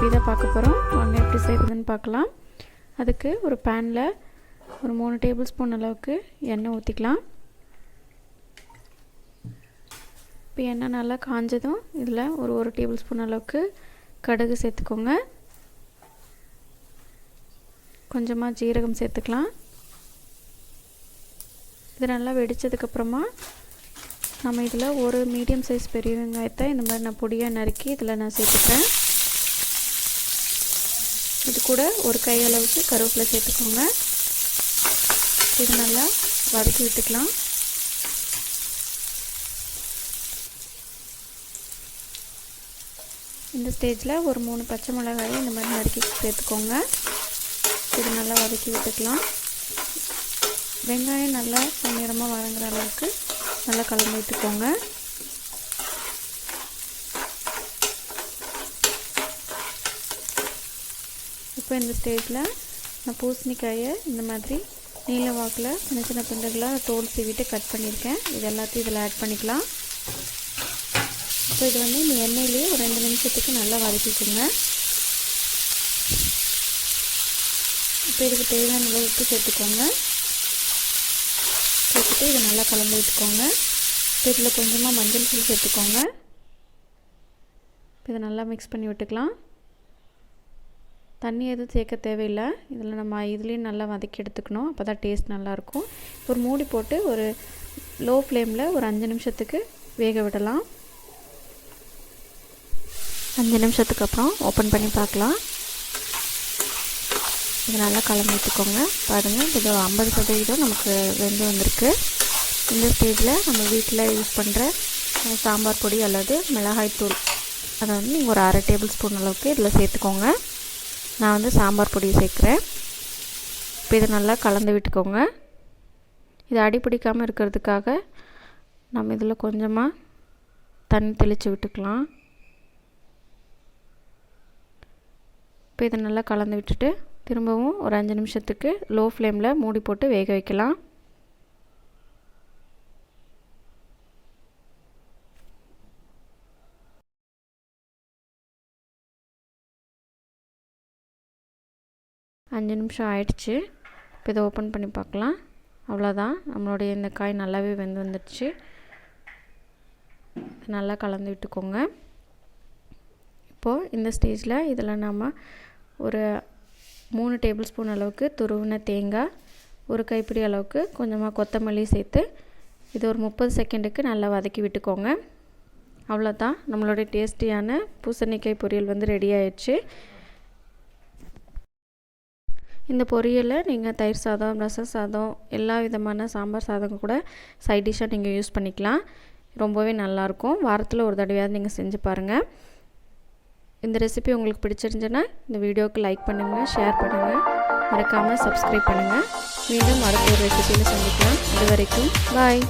Recipe தான் பார்க்க போகிறோம். வாங்க எப்படி செய்கிறதுன்னு பார்க்கலாம். அதுக்கு ஒரு பேனில் ஒரு 3 டேபிள் ஸ்பூன் அளவுக்கு எண்ணெய் ஊற்றிக்கலாம். இப்போ எண்ணெய் நல்லா காஞ்சதும் இதில் ஒரு டேபிள் ஸ்பூன் அளவுக்கு கடுகு சேர்த்துக்கோங்க. கொஞ்சமாக ஜீரகம் சேர்த்துக்கலாம். இது நல்லா வெடித்ததுக்கப்புறமா நம்ம இதில் ஒரு மீடியம் சைஸ் பெரிய வெங்காயத்தை இந்த மாதிரி நான் பொடியாக நறுக்கி இதில் நான் சேர்த்துக்கிறேன். இது கூட ஒரு கை அளவுக்கு கருவேப்பிலை சேர்த்துக்கோங்க. இது நல்லா வதக்கி விட்டுக்கலாம். இந்த ஸ்டேஜில் ஒரு 3 பச்சை மிளகாயை இந்த மாதிரி நறுக்கி சேர்த்துக்கோங்க. இது நல்லா வதக்கி விட்டுக்கலாம். வெங்காயம் நல்லா பொன்னிறமாக வதங்குற அளவுக்கு நல்லா கலந்து விட்டுக்கோங்க. இப்போ இந்த ஸ்டேஜில் நான் பூசணிக்காயை இந்த மாதிரி நீல வாக்கில் சின்ன சின்ன துண்டுகளாக தோல் சீவிட்டு கட் பண்ணியிருக்கேன். இது எல்லாத்தையும் இதில் ஆட் பண்ணிக்கலாம். இப்போ இது வந்து இந்த எண்ணெயிலேயே ஒரு 2 நிமிஷத்துக்கு நல்லா வதக்கிக்கோங்க. இப்போ இதுக்கு தேவையான அளவு உப்பு சேர்த்துக்கோங்க. சேர்த்துட்டு இதை நல்லா கலந்து விட்டுக்கோங்க. இதில் கொஞ்சமாக மஞ்சள் தூள் சேர்த்துக்கோங்க. இதை நல்லா மிக்ஸ் பண்ணி விட்டுக்கலாம். தண்ணி எதுவும் சேர்க்க தேவையில்லை. இதில் நம்ம இதுலேயும் நல்லா வதக்கி எடுத்துக்கணும். அப்போ தான் டேஸ்ட் நல்லாயிருக்கும். ஒரு மூடி போட்டு ஒரு லோ ஃப்ளேமில் ஒரு 5 நிமிஷத்துக்கு வேக விடலாம். 5 நிமிஷத்துக்கு அப்புறம் ஓப்பன் பண்ணி பார்க்கலாம். இது நல்லா கலந்து விட்டுக்கோங்க. பாருங்கள், இது 50% நமக்கு வெந்து வந்திருக்கு. இந்த ஸ்டேஜில் நம்ம வீட்டில் யூஸ் பண்ணுற சாம்பார் பொடி அல்லது மிளகாய் தூள் அதை வந்து நீங்கள் ஒரு 1/2 டேபிள் ஸ்பூன் அளவுக்கு இதில் சேர்த்துக்கோங்க. நான் வந்து சாம்பார் பொடி சேர்க்குறேன். இப்போ இதை நல்லா கலந்து விட்டுக்கோங்க. இது அடி பிடிக்காமல் இருக்கிறதுக்காக நம்ம இதில் கொஞ்சமாக தண்ணி தெளித்து விட்டுக்கலாம். இப்போ இதை நல்லா கலந்து விட்டுட்டு திரும்பவும் ஒரு 5 நிமிஷத்துக்கு லோ ஃப்ளேமில் மூடி போட்டு வேக வைக்கலாம். அஞ்சு நிமிஷம் ஆயிடுச்சு. இப்போ இதை ஓப்பன் பண்ணி பார்க்கலாம். அவ்வளோதான், நம்மளுடைய இந்த காய் நல்லாவே வெந்து வந்துடுச்சு. நல்லா கலந்து விட்டுக்கோங்க. இப்போது இந்த ஸ்டேஜில் இதில் நம்ம ஒரு 3 டேபிள் ஸ்பூன் அளவுக்கு துருவின தேங்காய், ஒரு கைப்பிடி அளவுக்கு கொஞ்சமாக கொத்தமல்லி சேர்த்து இது ஒரு 30 செகண்டுக்கு நல்லா வதக்கி விட்டுக்கோங்க. அவ்வளோதான், நம்மளுடைய டேஸ்டியான பூசணிக்காய் பொரியல் வந்து ரெடி ஆயிடுச்சு. இந்த பொரியலை நீங்கள் தயிர் சாதம், ரச சாதம், எல்லா விதமான சாம்பார் சாதம் கூட சைட் டிஷ்ஷாக நீங்கள் யூஸ் பண்ணிக்கலாம். ரொம்பவே நல்லாயிருக்கும். வாரத்தில் ஒரு தடவையாவது நீங்கள் செஞ்சு பாருங்கள். இந்த ரெசிபி உங்களுக்கு பிடிச்சிருந்துச்சுன்னா இந்த வீடியோவுக்கு லைக் பண்ணுங்கள், ஷேர் பண்ணுங்கள், மறக்காமல் சப்ஸ்கிரைப் பண்ணுங்கள். மீண்டும் அடுத்த ஒரு ரெசிபியில் சந்திக்கலாம். அது வரைக்கும் பாய்.